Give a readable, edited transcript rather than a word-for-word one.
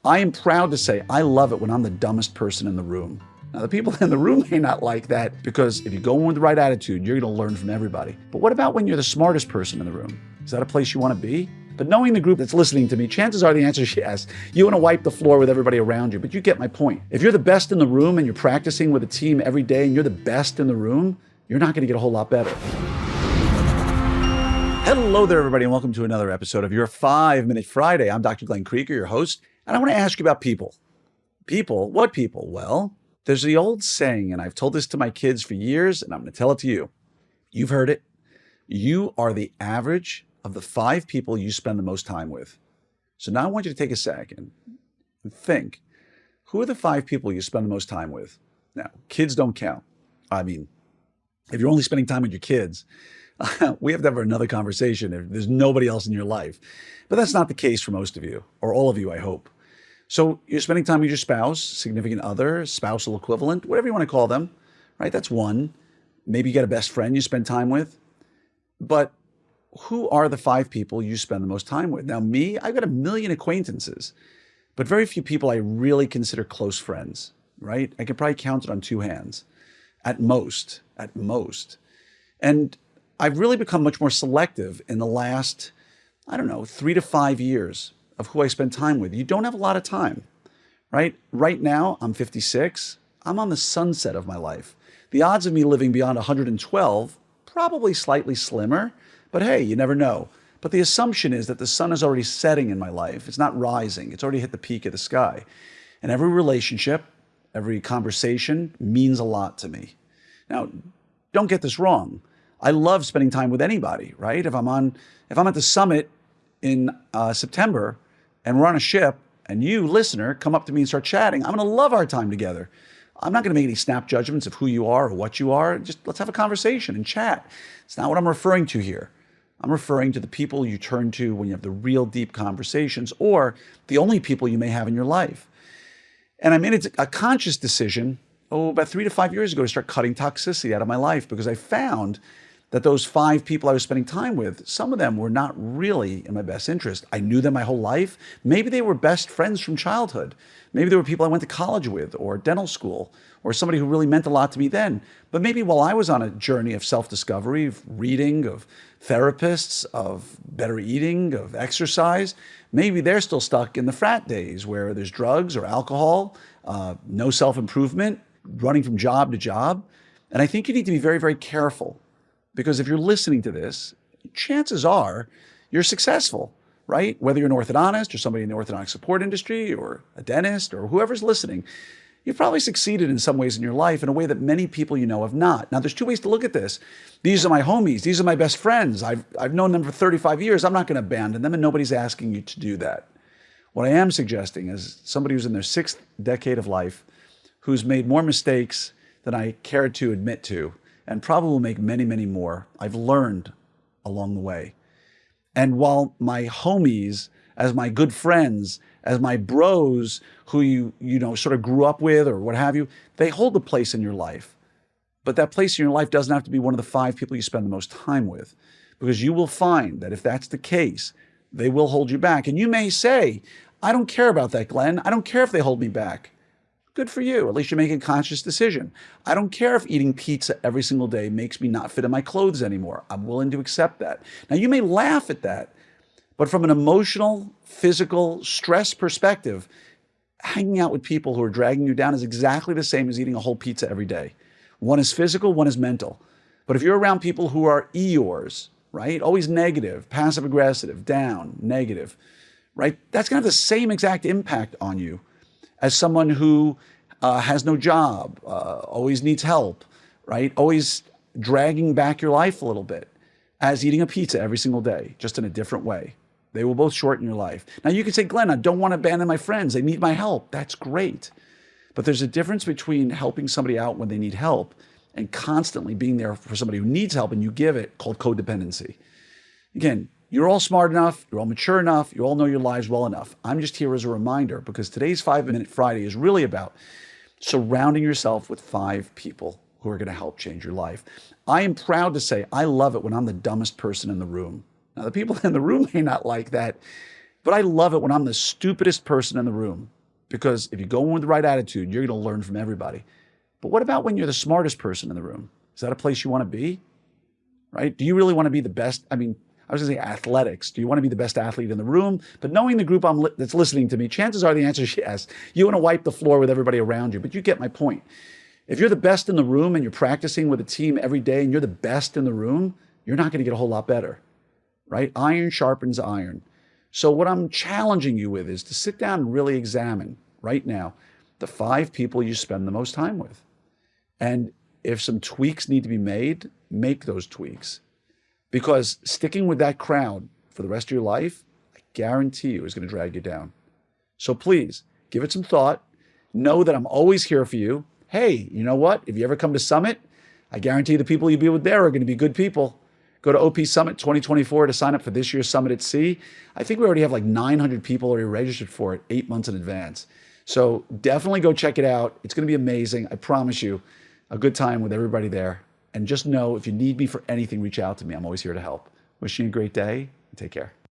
I am proud to say I love it when I'm the dumbest person in the room. Now, the people in the room may not like that because if you go in with the right attitude, you're going to learn from everybody. But what about when you're the smartest person in the room? Is that a place you want to be? But knowing the group that's listening to me, chances are the answer is yes. You want to wipe the floor with everybody around you, but you get my point. If you're the best in the room and you're practicing with a team every day and you're the best in the room, you're not going to get a whole lot better. Hello there, everybody, and welcome to another episode of your 5-Minute Friday. I'm Dr. Glenn Krieger, your host, and I want to ask you about people. People? What people? Well, there's the old saying, and I've told this to my kids for years, and I'm going to tell it to you. You've heard it. You are the average of the 5 people you spend the most time with. So now I want you to take a second and think, who are the 5 people you spend the most time with? Now, kids don't count. I mean, if you're only spending time with your kids, we have to have another conversation if there's nobody else in your life. But that's not the case for most of you, or all of you, I hope. So you're spending time with your spouse, significant other, spousal equivalent, whatever you want to call them, right? That's one. Maybe you got a best friend you spend time with. But who are the 5 people you spend the most time with? Now, me, I've got a million acquaintances, but very few people I really consider close friends, right? I could probably count it on 2 hands, at most. And I've really become much more selective in the last, 3 to 5 years of who I spend time with. You don't have a lot of time, right? Right now, I'm 56. I'm on the sunset of my life. The odds of me living beyond 112, probably slightly slimmer, but hey, you never know. But the assumption is that the sun is already setting in my life. It's not rising. It's already hit the peak of the sky. And every relationship, every conversation means a lot to me. Now, don't get this wrong. I love spending time with anybody, right? If I'm at the summit in September and we're on a ship and you, listener, come up to me and start chatting, I'm going to love our time together. I'm not going to make any snap judgments of who you are or what you are. Just let's have a conversation and chat. It's not what I'm referring to here. I'm referring to the people you turn to when you have the real deep conversations, or the only people you may have in your life. And I made it a conscious decision, about 3 to 5 years ago, to start cutting toxicity out of my life, because I found that those 5 people I was spending time with, some of them were not really in my best interest. I knew them my whole life. Maybe they were best friends from childhood. Maybe they were people I went to college with or dental school, or somebody who really meant a lot to me then. But maybe while I was on a journey of self-discovery, of reading, of therapists, of better eating, of exercise, maybe they're still stuck in the frat days where there's drugs or alcohol, no self-improvement, running from job to job. And I think you need to be very, very careful, because if you're listening to this, chances are you're successful, right? Whether you're an orthodontist or somebody in the orthodontic support industry or a dentist or whoever's listening, you've probably succeeded in some ways in your life in a way that many people you know have not. Now, there's 2 ways to look at this. These are my homies. These are my best friends. I've known them for 35 years. I'm not going to abandon them, and nobody's asking you to do that. What I am suggesting is somebody who's in their 6th decade of life, who's made more mistakes than I care to admit to, and probably will make many, many more. I've learned along the way. And while my homies, as my good friends, as my bros who you sort of grew up with or what have you, they hold a place in your life. But that place in your life doesn't have to be one of the 5 people you spend the most time with, because you will find that if that's the case, they will hold you back. And you may say, I don't care about that, Glenn. I don't care if they hold me back. Good for you. At least you're making a conscious decision. I don't care if eating pizza every single day makes me not fit in my clothes anymore. I'm willing to accept that. Now, you may laugh at that, but from an emotional, physical, stress perspective, hanging out with people who are dragging you down is exactly the same as eating a whole pizza every day. One is physical, one is mental. But if you're around people who are Eeyores, right? Always negative, passive aggressive, down, negative, right? That's going to have the same exact impact on you as someone who has no job, always needs help, right? Always dragging back your life a little bit, as eating a pizza every single day, just in a different way. They will both shorten your life. Now, you can say, Glenn, I don't want to abandon my friends. They need my help. That's great. But there's a difference between helping somebody out when they need help and constantly being there for somebody who needs help and you give it, called codependency. Again, you're all smart enough, you're all mature enough, you all know your lives well enough. I'm just here as a reminder, because today's 5-Minute Friday is really about surrounding yourself with 5 people who are going to help change your life. I am proud to say I love it when I'm the dumbest person in the room. Now, the people in the room may not like that But I love it when I'm the stupidest person in the room, because if you go in with the right attitude, you're going to learn from everybody. But what about when you're the smartest person in the room? Is that a place you want to be? Right? Do you really want to be the best? I mean, I was going to say athletics. Do you want to be the best athlete in the room? But knowing the group that's listening to me, chances are the answer is yes. You want to wipe the floor with everybody around you, but you get my point. If you're the best in the room and you're practicing with a team every day and you're the best in the room, you're not going to get a whole lot better, right? Iron sharpens iron. So what I'm challenging you with is to sit down and really examine right now the 5 people you spend the most time with. And if some tweaks need to be made, make those tweaks. Because sticking with that crowd for the rest of your life, I guarantee you, is going to drag you down. So please, give it some thought. Know that I'm always here for you. Hey, you know what? If you ever come to Summit, I guarantee the people you'll be with there are going to be good people. Go to OP Summit 2024 to sign up for this year's Summit at Sea. I think we already have like 900 people already registered for it 8 months in advance. So definitely go check it out. It's going to be amazing. I promise you, a good time with everybody there. And just know, if you need me for anything, reach out to me. I'm always here to help. Wishing you a great day and take care.